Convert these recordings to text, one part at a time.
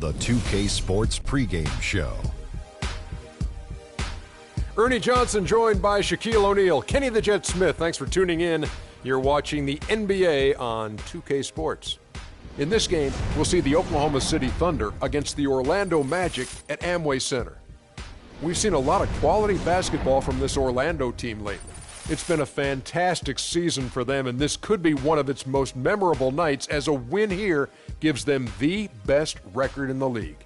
The 2K Sports pregame show. Ernie Johnson joined by Shaquille O'Neal. Kenny the Jet Smith, thanks for tuning in. You're watching the NBA on 2K Sports. In this game, we'll see the Oklahoma City Thunder against the Orlando Magic at Amway Center. We've seen a lot of quality basketball from this Orlando team lately. It's been a fantastic season for them, and this could be one of its most memorable nights, as a win here gives them the best record in the league.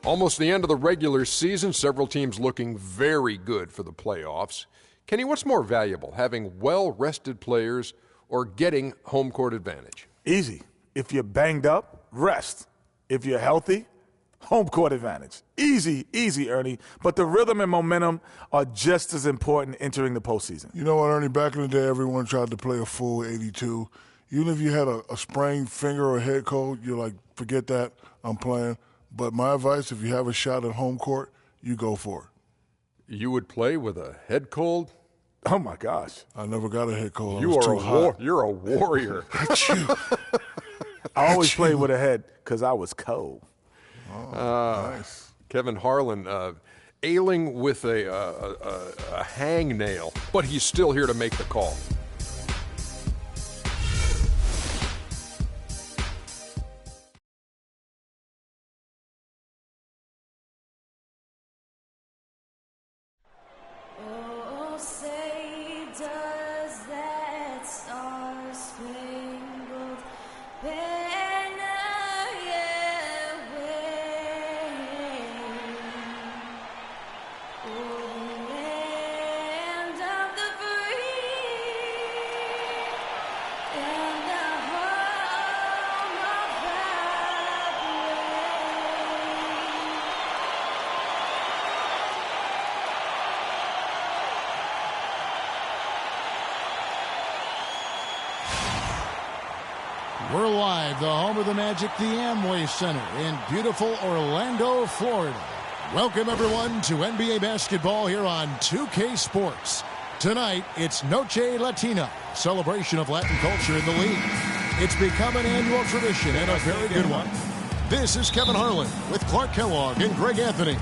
Almost the end of the regular season, several teams looking very good for the playoffs. Kenny, what's more valuable, having well-rested players or getting home court advantage? Easy. If you're banged up, rest. If you're healthy, home court advantage. Easy, Ernie. But the rhythm and momentum are just as important entering the postseason. You know what, Ernie? Back in the day, everyone tried to play a full 82. Even if you had a sprained finger or head cold, you're like, forget that, I'm playing. But my advice, if you have a shot at home court, you go for it. You would play with a head cold? Oh, my gosh. I never got a head cold. You're a warrior. I always played with a head because I was cold. Oh, nice. Kevin Harlan ailing with a hangnail, but he's still here to make the call. We're live, the home of the Magic, the Amway Center in beautiful Orlando, Florida. Welcome, everyone, to NBA basketball here on 2K Sports. Tonight, it's Noche Latina, celebration of Latin culture in the league. It's become an annual tradition and a very good one. This is Kevin Harlan with Clark Kellogg and Greg Anthony.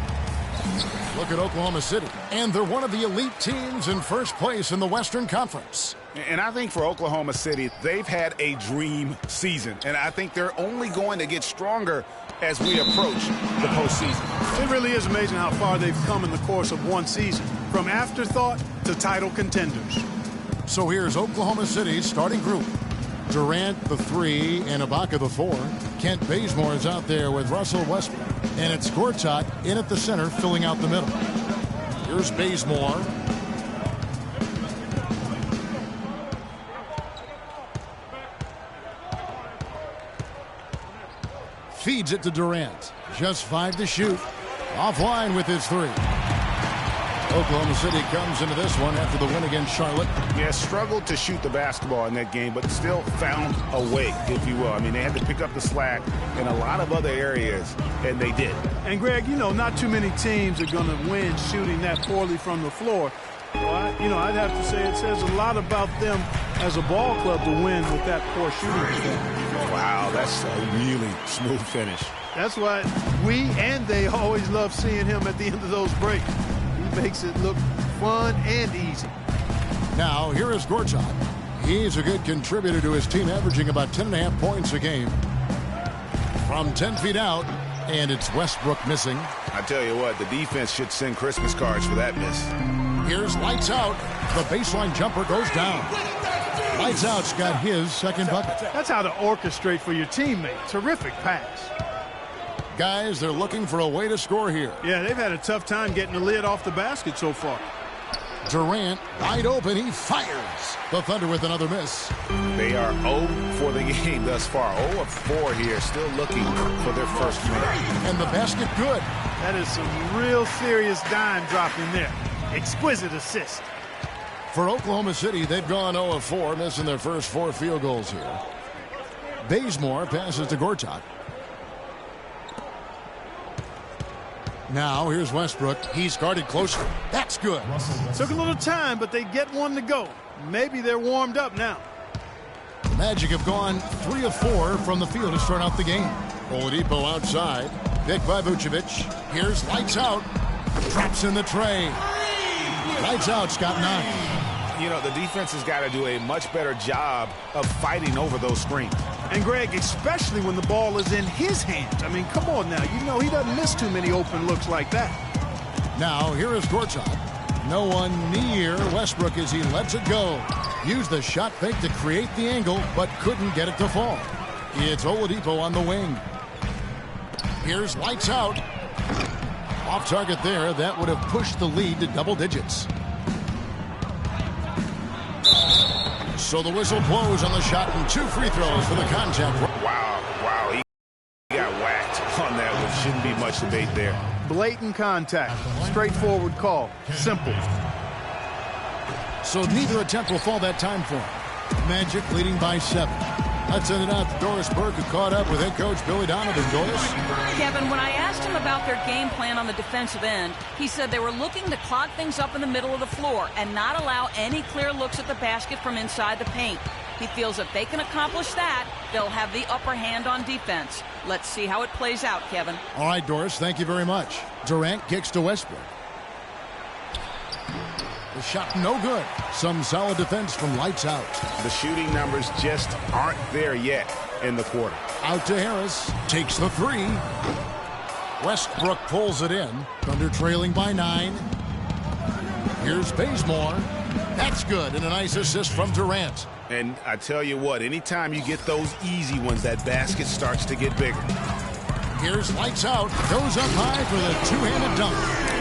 Look at Oklahoma City, and they're one of the elite teams in first place in the Western Conference. And I think for Oklahoma City, they've had a dream season. And I think they're only going to get stronger as we approach the postseason. It really is amazing how far they've come in the course of one season, from afterthought to title contenders. So here's Oklahoma City's starting group. Durant, the 3, and Ibaka, the 4. Kent Bazemore is out there with Russell Westbrook. And it's Gortat in at the center, filling out the middle. Here's Bazemore. Feeds it to Durant. Just 5 to shoot. Offline with his 3. Oklahoma City comes into this one after the win against Charlotte. Yeah, struggled to shoot the basketball in that game, but still found a way, if you will. I mean, they had to pick up the slack in a lot of other areas, and they did. And, Greg, you know, not too many teams are going to win shooting that poorly from the floor. So I'd have to say it says a lot about them as a ball club to win with that poor shooting. Wow, that's a really smooth finish. That's why we and they always love seeing him at the end of those breaks. He makes it look fun and easy. Now, here is Gortat. He's a good contributor to his team, averaging about 10.5 points a game. From 10 feet out, and it's Westbrook missing. I tell you what, the defense should send Christmas cards for that miss. Here's Lights Out. The baseline jumper goes down. Lights Out's got his second bucket. That's how to orchestrate for your teammate. Terrific pass. Guys, they're looking for a way to score here. Yeah, they've had a tough time getting the lid off the basket so far. Durant, wide open, he fires. The Thunder with another miss. They are 0 for the game thus far. 0 of 4 here, still looking for their first win. And the basket good. That is some real serious dime dropping there. Exquisite assist. For Oklahoma City, they've gone 0 of 4, missing their first 4 field goals here. Bazemore passes to Gortat. Now, here's Westbrook. He's guarded closer. That's good. Took a little time, but they get one to go. Maybe they're warmed up now. The Magic have gone 3 of 4 from the field to start out the game. Oladipo outside. Picked by Vucevic. Here's lights out. Drops in the tray. Lights out's got 9. You know, the defense has got to do a much better job of fighting over those screens. And, Greg, especially when the ball is in his hands. I mean, come on now. You know he doesn't miss too many open looks like that. Now, here is courtside. No one near Westbrook as he lets it go. Used the shot fake to create the angle, but couldn't get it to fall. It's Oladipo on the wing. Here's lights out. Off target there. That would have pushed the lead to double digits. So the whistle blows on the shot and 2 free throws for the contact. Wow, he got whacked on that one. Shouldn't be much debate there. Blatant contact. Straightforward call. Simple. So neither attempt will fall that time for him. Magic leading by 7. Let's send it out to Doris Burke, who caught up with head coach Billy Donovan. Doris? Kevin, when I asked him about their game plan on the defensive end, he said they were looking to clog things up in the middle of the floor and not allow any clear looks at the basket from inside the paint. He feels if they can accomplish that, they'll have the upper hand on defense. Let's see how it plays out, Kevin. All right, Doris, thank you very much. Durant kicks to Westbrook. The shot no good. Some solid defense from lights out. The shooting numbers just aren't there yet in the quarter. Out to Harris. Takes the 3. Westbrook pulls it in. Thunder trailing by 9. Here's Bazemore. That's good. And a nice assist from Durant. And I tell you what, anytime you get those easy ones, that basket starts to get bigger. Here's lights out. Goes up high for the two-handed dunk.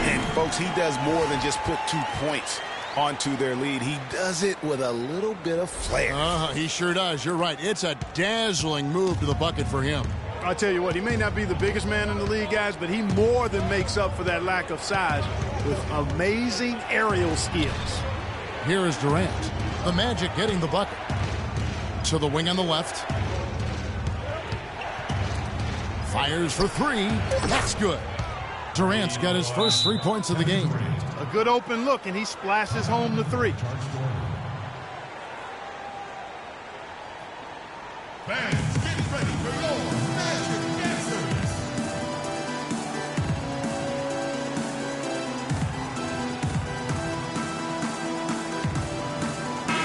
And, folks, he does more than just put 2 points onto their lead. He does it with a little bit of flair. He sure does. You're right. It's a dazzling move to the bucket for him. I tell you what, he may not be the biggest man in the league, guys, but he more than makes up for that lack of size with amazing aerial skills. Here is Durant. The Magic getting the bucket. To the wing on the left. Fires for 3. That's good. Durant's got his first 3 points of the game. A good open look, and he splashes home the 3. Fans, get ready for your Magic Dancers.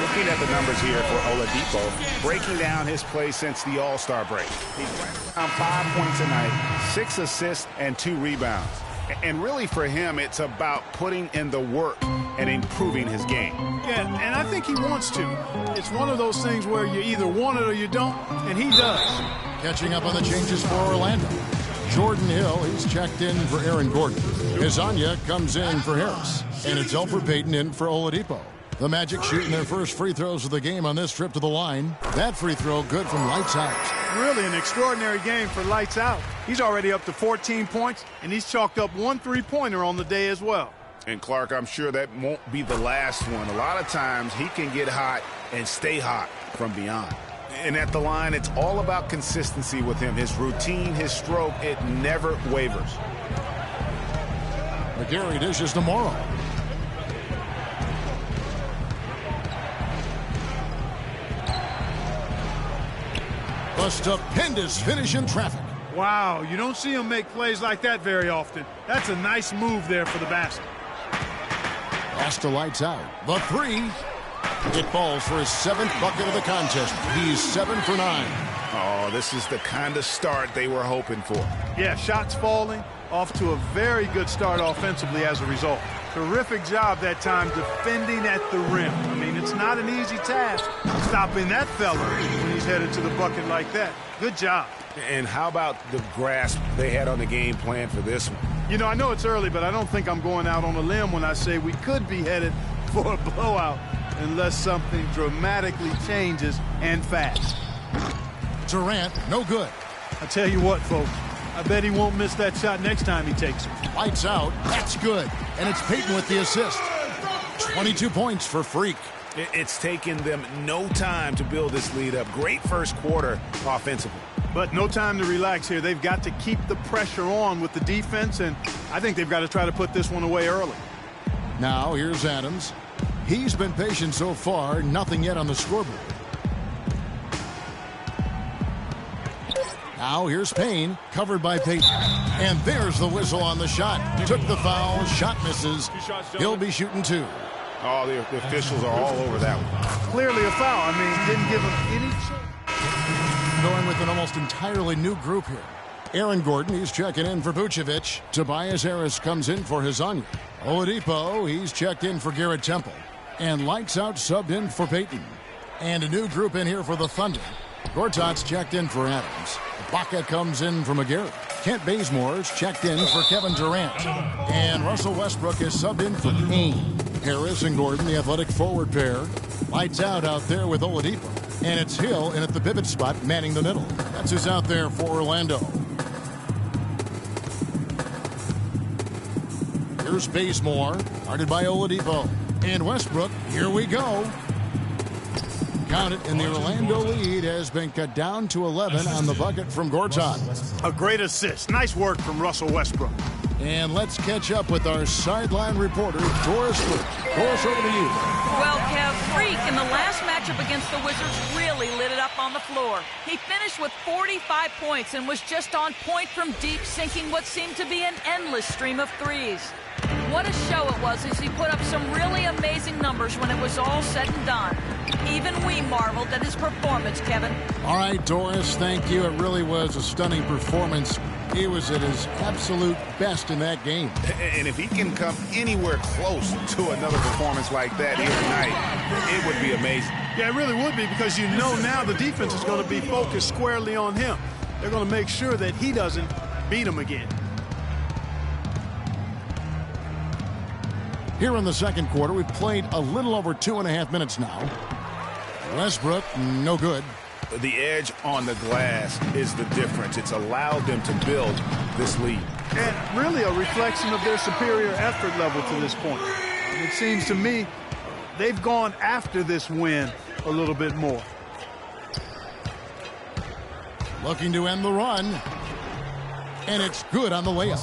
Looking at the numbers here for Oladipo, breaking down his play since the All-Star break. He's around 5 points a night, 6 assists, and 2 rebounds. And really for him, it's about putting in the work and improving his game. Yeah, and I think he wants to. It's one of those things where you either want it or you don't, and he does. Catching up on the changes for Orlando. Jordan Hill, he's checked in for Aaron Gordon. Hezonja comes in for Harris. And it's Elfrid Payton in for Oladipo. The Magic shooting their first free throws of the game on this trip to the line. That free throw good from lights out. Really an extraordinary game for lights out. He's already up to 14 points, and he's chalked up 1 3-pointer on the day as well. And, Clark, I'm sure that won't be the last one. A lot of times he can get hot and stay hot from beyond. And at the line, it's all about consistency with him. His routine, his stroke, it never wavers. McGarry dishes to Morrow. A stupendous finish in traffic. Wow, you don't see him make plays like that very often. That's a nice move there for the basket. Pass to lights out. The 3. It falls for his 7th bucket of the contest. He's 7 for 9. Oh, this is the kind of start they were hoping for. Yeah, shots falling. Off to a very good start offensively as a result. Terrific job that time defending at the rim. I mean, it's not an easy task stopping that fella when he's headed to the bucket like that. Good job. And how about the grasp they had on the game plan for this one? You know, I know it's early, but I don't think I'm going out on a limb when I say we could be headed for a blowout unless something dramatically changes and fast. Durant, no good. I tell you what, folks, I bet he won't miss that shot next time he takes it. Lights out. That's good. And it's Payton with the assist. 22 points for Freak. It's taken them no time to build this lead up. Great first quarter offensively. But no time to relax here. They've got to keep the pressure on with the defense, and I think they've got to try to put this one away early. Now here's Adams. He's been patient so far. Nothing yet on the scoreboard. Now here's Payne, covered by Payton. And there's the whistle on the shot. Took the foul, shot misses. He'll be shooting 2. Oh, the officials are all over that one. Clearly a foul. I mean, didn't give him any chance. Going with an almost entirely new group here. Aaron Gordon, he's checking in for Vucevic. Tobias Harris comes in for Hezonja. Oladipo, he's checked in for Garrett Temple. And Lights Out subbed in for Payton. And a new group in here for the Thunder. Gortat's checked in for Adams. Ibaka comes in for McGarrett. Kent Bazemore's checked in for Kevin Durant. And Russell Westbrook is subbed in for Payne. Harris and Gordon, the athletic forward pair. Lights out there with Oladipo. And it's Hill in at the pivot spot, manning the middle. That's who's out there for Orlando. Here's Bazemore, guarded by Oladipo. And Westbrook, here we go. Count it, and the Orlando lead has been cut down to 11 on the bucket from Gortat. A great assist. Nice work from Russell Westbrook. And let's catch up with our sideline reporter, Doris Freak. Doris, over to you. Well, Kev, Freak in the last matchup against the Wizards really lit it up on the floor. He finished with 45 points and was just on point from deep, sinking what seemed to be an endless stream of threes. What a show it was as he put up some really amazing numbers when it was all said and done. Even we marveled at his performance, Kevin. All right, Doris, thank you. It really was a stunning performance. He was at his absolute best in that game. And if he can come anywhere close to another performance like that here tonight, it would be amazing. Yeah, it really would be, because you know now the defense is going to be focused squarely on him. They're going to make sure that he doesn't beat him again. Here in the second quarter, we've played a little over 2.5 minutes now. Westbrook, no good. The edge on the glass is the difference. It's allowed them to build this lead. And really a reflection of their superior effort level to this point. And it seems to me they've gone after this win a little bit more. Looking to end the run. And it's good on the layup.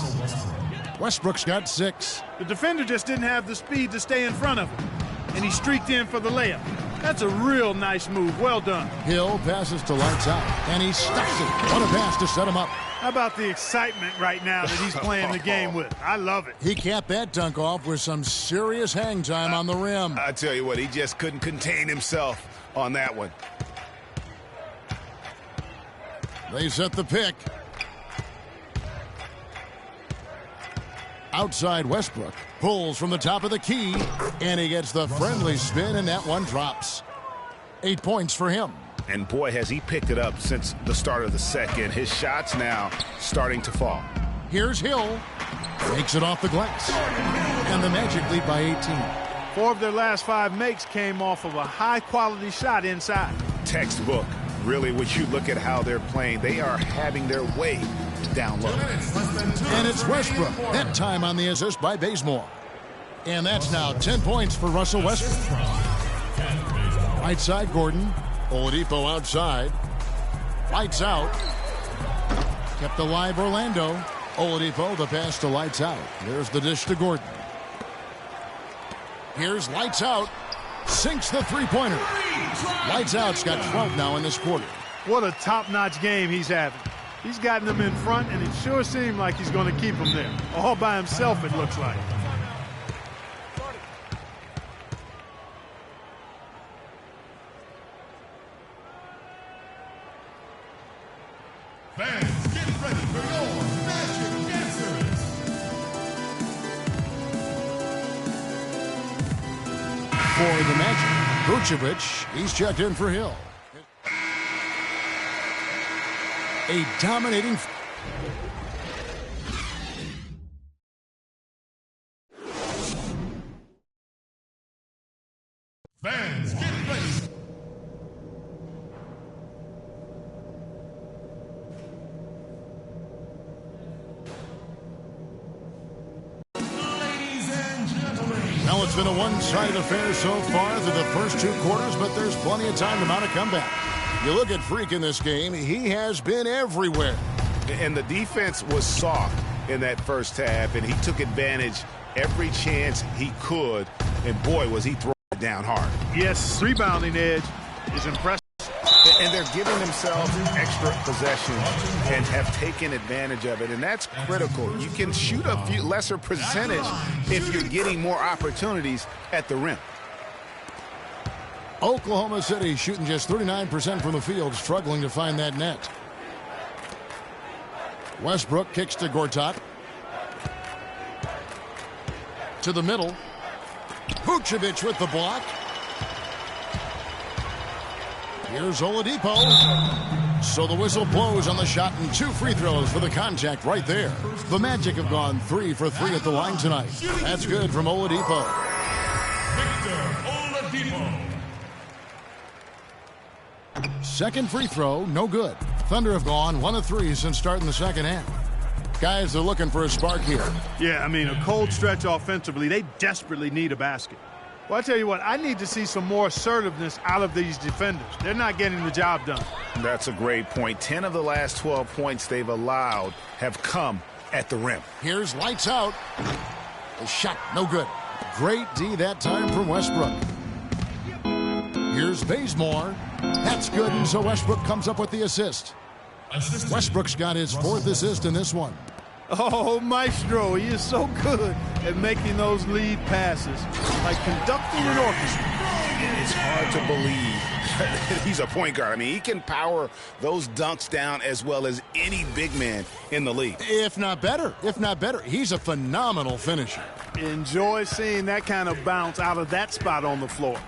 Westbrook's got 6. The defender just didn't have the speed to stay in front of him. And he streaked in for the layup. That's a real nice move. Well done. Hill passes to Lights Out. And he stuffs it. What a pass to set him up. How about the excitement right now that he's playing the game with? I love it. He capped that dunk off with some serious hang time on the rim. I tell you what, he just couldn't contain himself on that one. They set the pick. Outside Westbrook. Pulls from the top of the key. And he gets the friendly spin, and that one drops. 8 points for him. And boy, has he picked it up since the start of the second. His shots now starting to fall. Here's Hill. Makes it off the glass. And the Magic lead by 18. 4 of their last 5 makes came off of a high-quality shot inside. Textbook. Really, when you look at how they're playing, they are having their way down low. And it's Westbrook. That time on the assist by Bazemore. And that's now 10 points for Russell Westbrook. Right side, Gordon. Oladipo outside. Lights Out. Kept alive Orlando. Oladipo, the pass to Lights Out. There's the dish to Gordon. Here's Lights Out. Sinks the three-pointer. Lights Out's got 12 now in this quarter. What a top-notch game he's having. He's gotten them in front, and it sure seemed like he's going to keep them there. All by himself, it looks like. Fans, get ready for your magic answers. For the Magic, Vucevic, he's checked in for Hill. A dominating... Fans, get ready. Well, it's been a one-sided affair so far through the first 2 quarters, but there's plenty of time to mount a comeback. You look at Freak in this game, he has been everywhere. And the defense was soft in that first half, and he took advantage every chance he could. And boy, was he throwing it down hard. Yes, rebounding edge is impressive. And they're giving themselves extra possession and have taken advantage of it. And that's critical. You can shoot a few lesser percentage if you're getting more opportunities at the rim. Oklahoma City shooting just 39% from the field, struggling to find that net. Westbrook kicks to Gortat. To the middle. Vucevic with the block. Here's Oladipo. So the whistle blows on the shot, and 2 free throws for the contact right there. The Magic have gone 3 for 3 at the line tonight. That's good from Oladipo. Second free throw, no good. Thunder have gone 1 of 3 since starting the second half. Guys are looking for a spark here. Yeah, I mean, a cold stretch offensively. They desperately need a basket. Well, I tell you what, I need to see some more assertiveness out of these defenders. They're not getting the job done. That's a great point. 10 of the last 12 points they've allowed have come at the rim. Here's lights out. The shot, no good. Great D that time from Westbrook. Here's Bazemore. That's good, and so Westbrook comes up with the assist. Westbrook's got his 4th assist in this one. Oh, Maestro, he is so good at making those lead passes, like conducting an orchestra. It's hard to believe he's a point guard. I mean, he can power those dunks down as well as any big man in the league. If not better. He's a phenomenal finisher. Enjoy seeing that kind of bounce out of that spot on the floor.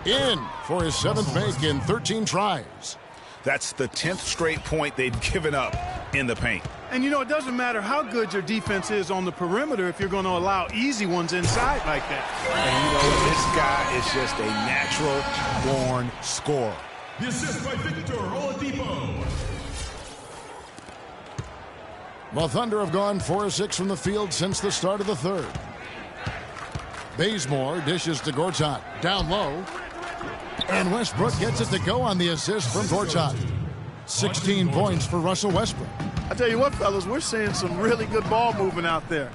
In for his 7th make in 13 tries. That's the 10th straight point they've given up in the paint. And, you know, it doesn't matter how good your defense is on the perimeter if you're going to allow easy ones inside like that. And, you know, this guy is just a natural-born scorer. The assist by Victor Oladipo. The Thunder have gone 4 of 6 from the field since the start of the third. Bazemore dishes to Gortat. Down low. And Westbrook gets it to go on the assist from Gortat. 16 points for Russell Westbrook. I tell you what, fellas, we're seeing some really good ball movement out there.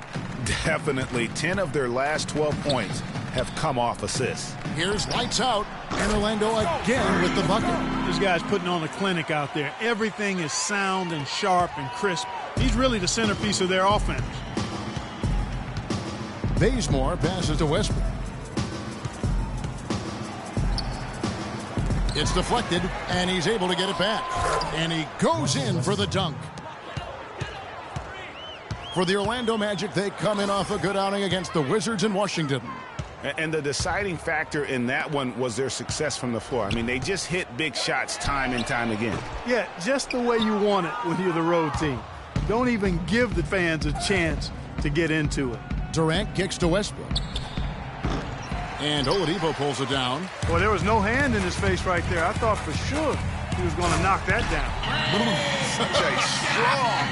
Definitely. 10 of their last 12 points have come off assists. Here's lights out. And Orlando again with the bucket. This guy's putting on a clinic out there. Everything is sound and sharp and crisp. He's really the centerpiece of their offense. Bazemore passes to Westbrook. It's deflected, and he's able to get it back. And he goes in for the dunk. For the Orlando Magic, they come in off a good outing against the Wizards in Washington. And the deciding factor in that one was their success from the floor. I mean, they just hit big shots time and time again. Yeah, just the way you want it when you're the road team. Don't even give the fans a chance to get into it. Durant kicks to Westbrook. And Oladipo pulls it down. Well, there was no hand in his face right there. I thought for sure he was going to knock that down. Such a strong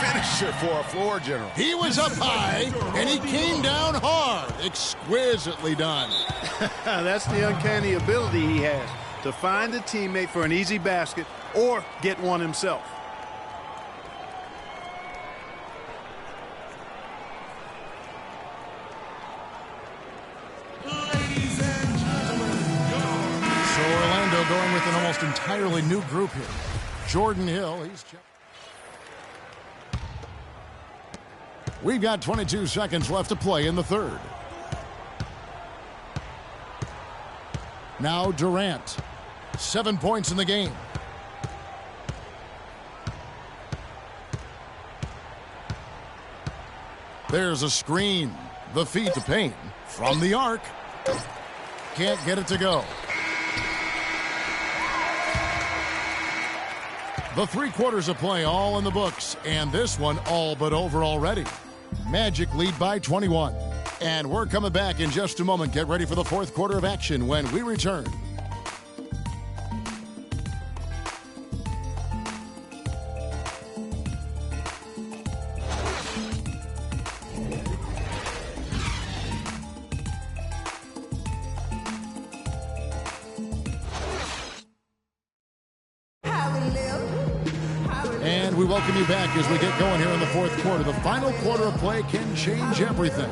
finisher for a floor general. He was up high, and he came down hard. Exquisitely done. That's the uncanny ability he has, to find a teammate for an easy basket or get one himself. Going with an almost entirely new group here. Jordan Hill, he's checked. We've got 22 seconds left to play in the third. Now Durant. 7 points in the game. There's a screen. The feed to Payne. From the arc. Can't get it to go. The 3 quarters of play all in the books, and this one all but over already. Magic lead by 21. And we're coming back in just a moment. Get ready for the 4th quarter of action when we return. And we welcome you back as we get going here in the 4th quarter. The final quarter of play can change everything.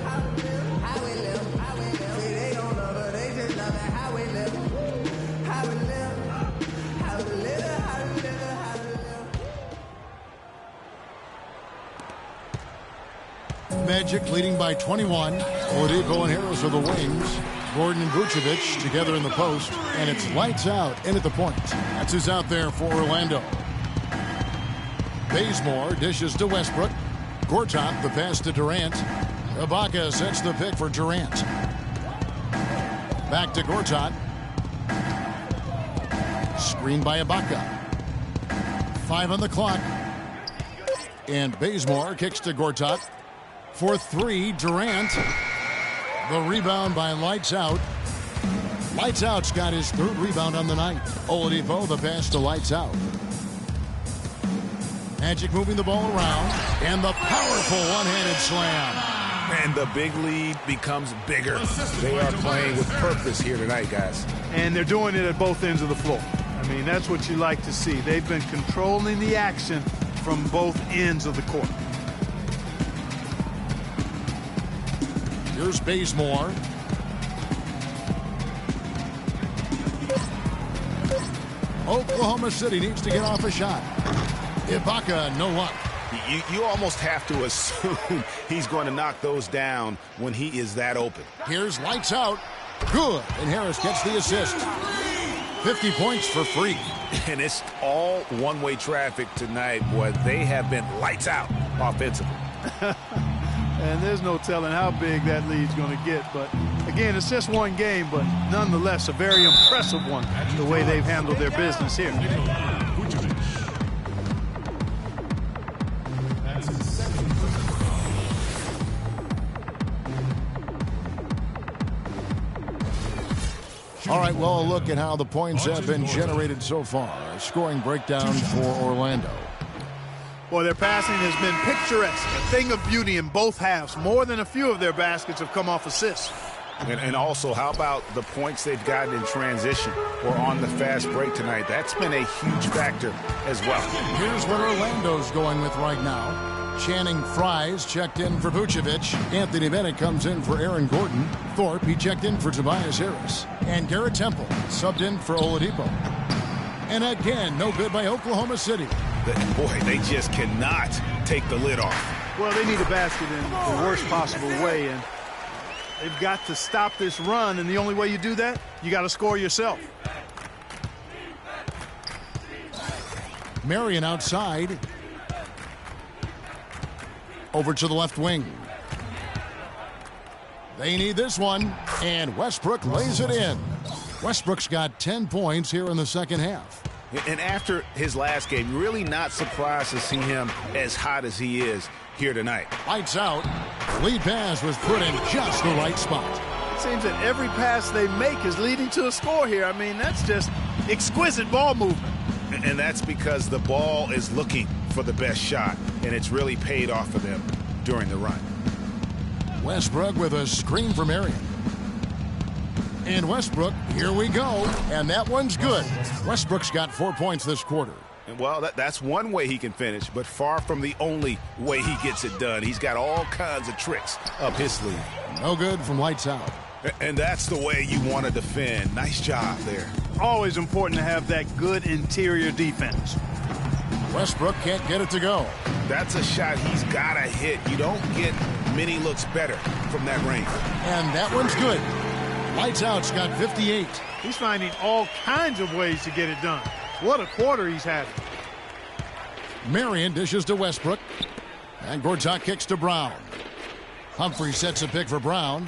Magic leading by 21. Oladipo and Harris are the wings. Gordon and Vucevic together in the post. And it's lights out in at the point. That's who's out there for Orlando. Bazemore dishes to Westbrook. Gortat the pass to Durant. Ibaka sets the pick for Durant. Back to Gortat. Screen by Ibaka. 5 on the clock. And Bazemore kicks to Gortat. For 3, Durant. The rebound by Lights Out. Lights Out's got his 3rd rebound on the night. Oladipo the pass to Lights Out. Magic moving the ball around. And the powerful one-handed slam. And the big lead becomes bigger. They are playing with purpose here tonight, guys. And they're doing it at both ends of the floor. I mean, that's what you like to see. They've been controlling the action from both ends of the court. Here's Bazemore. Oklahoma City needs to get off a shot. Ibaka, no luck. You almost have to assume he's going to knock those down when he is that open. Here's Lights Out. Good. And Harris gets the assist. 50 points for free. And it's all one-way traffic tonight, boy. They have been lights out offensively. And there's no telling how big that lead's going to get. But, again, it's just one game, but nonetheless a very impressive one, the way they've handled their business here. All right, well, a look at how the points have been generated so far. A scoring breakdown for Orlando. Boy, their passing has been picturesque, a thing of beauty in both halves. More than a few of their baskets have come off assists. And also, how about the points they've gotten in transition or on the fast break tonight? That's been a huge factor as well. Here's what Orlando's going with right now. Channing Frye's checked in for Vucevic. Anthony Bennett comes in for Aaron Gordon. Thorpe, he checked in for Tobias Harris. And Garrett Temple subbed in for Oladipo. And again, no good by Oklahoma City. Boy, they just cannot take the lid off. Well, they need a basket in the worst possible way, and they've got to stop this run, and the only way you do that, you got to score yourself. Marion outside. Over to the left wing. They need this one, and Westbrook lays it in. Westbrook's got 10 points here in the second half. And after his last game, really not surprised to see him as hot as he is here tonight. Lights out. Lead pass was put in just the right spot. It seems that every pass they make is leading to a score here. I mean, that's just exquisite ball movement. And that's because the ball is looking for the best shot, and it's really paid off for them during the run. Westbrook with a screen from Marion. And Westbrook, here we go. And that one's good. Westbrook's got 4 points this quarter. And well, that's one way he can finish, but far from the only way he gets it done. He's got all kinds of tricks up his sleeve. No good from Lights Out. And that's the way you want to defend. Nice job there. Always important to have that good interior defense. Westbrook can't get it to go. That's a shot he's got to hit. You don't get many looks better from that range. And that one's good. Lights Out's got 58. He's finding all kinds of ways to get it done. What a quarter he's had. Marion dishes to Westbrook. And Gortat kicks to Brown. Humphrey sets a pick for Brown.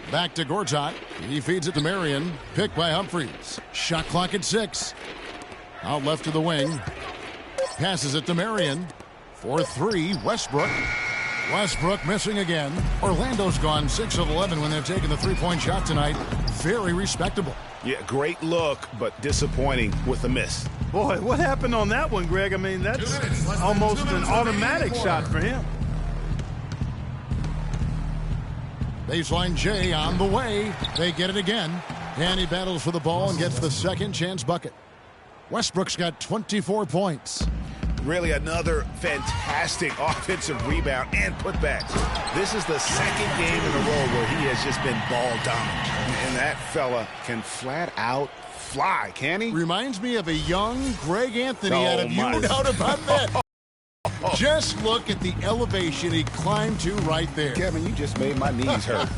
Back to Gortat. He feeds it to Marion. Pick by Humphreys. Shot clock at 6. Out left to the wing. Passes it to Marion. For 3, Westbrook. Westbrook missing again. Orlando's gone 6 of 11 when they've taken the three-point shot tonight. Very respectable. Yeah, great look, but disappointing with the miss. Boy, what happened on that one, Greg? I mean, that's almost an automatic shot for him. Baseline J on the way. They get it again. And he battles for the ball and gets the second chance bucket. Westbrook's got 24 points. Really another fantastic offensive rebound and putback. This is the second game in a row where he has just been ball dominant. And that fella can flat out fly, can he? Reminds me of a young Greg Anthony, Oh, out of my. you, no doubt about that. Just look at the elevation he climbed to right there. Kevin, you just made my knees hurt.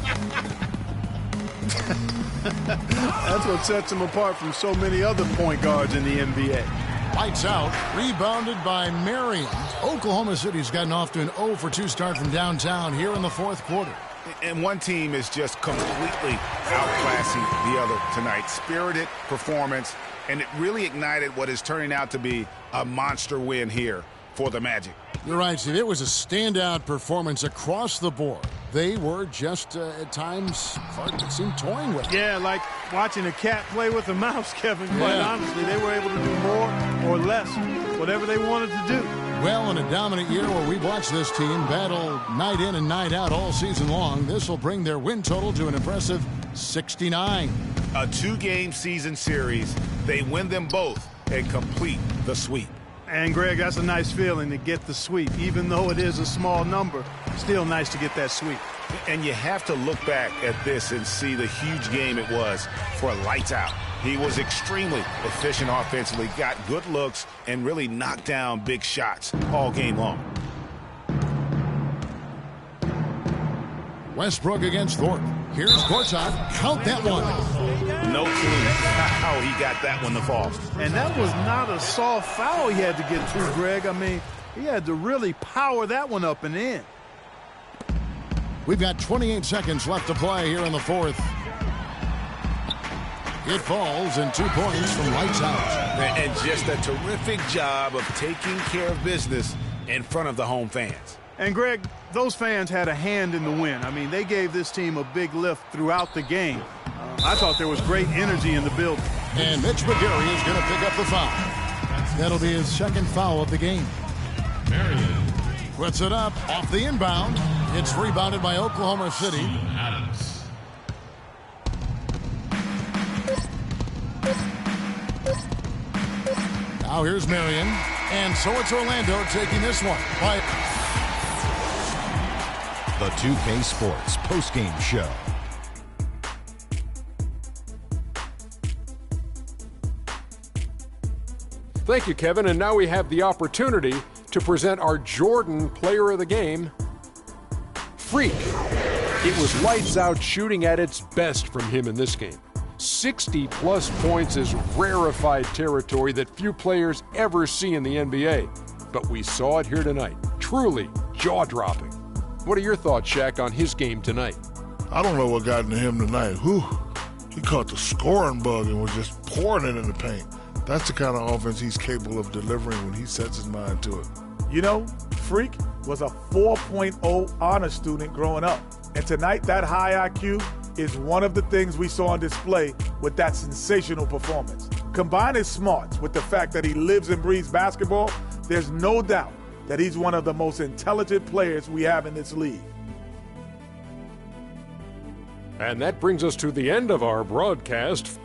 That's what sets him apart from so many other point guards in the NBA. Lights out, rebounded by Marion. Oklahoma City's gotten off to an 0-for-2 start from downtown here in the fourth quarter. And one team is just completely outclassing the other tonight. Spirited performance, and it really ignited what is turning out to be a monster win here for the Magic. You're right, Steve. It was a standout performance across the board. They were just, at times, it seemed toying with it. Yeah, like watching a cat play with a mouse, Kevin. Quite honestly, they were able to do more or less, whatever they wanted to do. Well, in a dominant year where we've watched this team battle night in and night out all season long, this will bring their win total to an impressive 69. A 2-game season series. They win them both and complete the sweep. And, Greg, that's a nice feeling to get the sweep. Even though it is a small number, still nice to get that sweep. And you have to look back at this and see the huge game it was for Lights Out. He was extremely efficient offensively, got good looks, and really knocked down big shots all game long. Westbrook against Thorpe. Here's Gortat. Count that one. No clue how he got that one to fall. And that was not a soft foul he had to get through, Greg. I mean, he had to really power that one up and in. We've got 28 seconds left to play here in the fourth. It falls, and 2 points from Lights Out. And just a terrific job of taking care of business in front of the home fans. And, Greg, those fans had a hand in the win. I mean, they gave this team a big lift throughout the game. I thought there was great energy in the building. And Mitch McGarry is going to pick up the foul. That'll be his second foul of the game. Marion. Puts it up off the inbound. It's rebounded by Oklahoma City. Adams. Now here's Marion. And so it's Orlando taking this one. The 2K Sports postgame show. Thank you, Kevin. And now we have the opportunity to present our Jordan Player of the Game, Freak. It was lights out shooting at its best from him in this game. 60-plus points is rarefied territory that few players ever see in the NBA. But we saw it here tonight. Truly jaw-dropping. What are your thoughts, Shaq, on his game tonight? I don't know what got into him tonight. He caught the scoring bug and was just pouring it in the paint. That's the kind of offense he's capable of delivering when he sets his mind to it. You know, Freak was a 4.0 honor student growing up. And tonight, that high IQ is one of the things we saw on display with that sensational performance. Combine his smarts with the fact that he lives and breathes basketball, there's no doubt that he's one of the most intelligent players we have in this league. And that brings us to the end of our broadcast.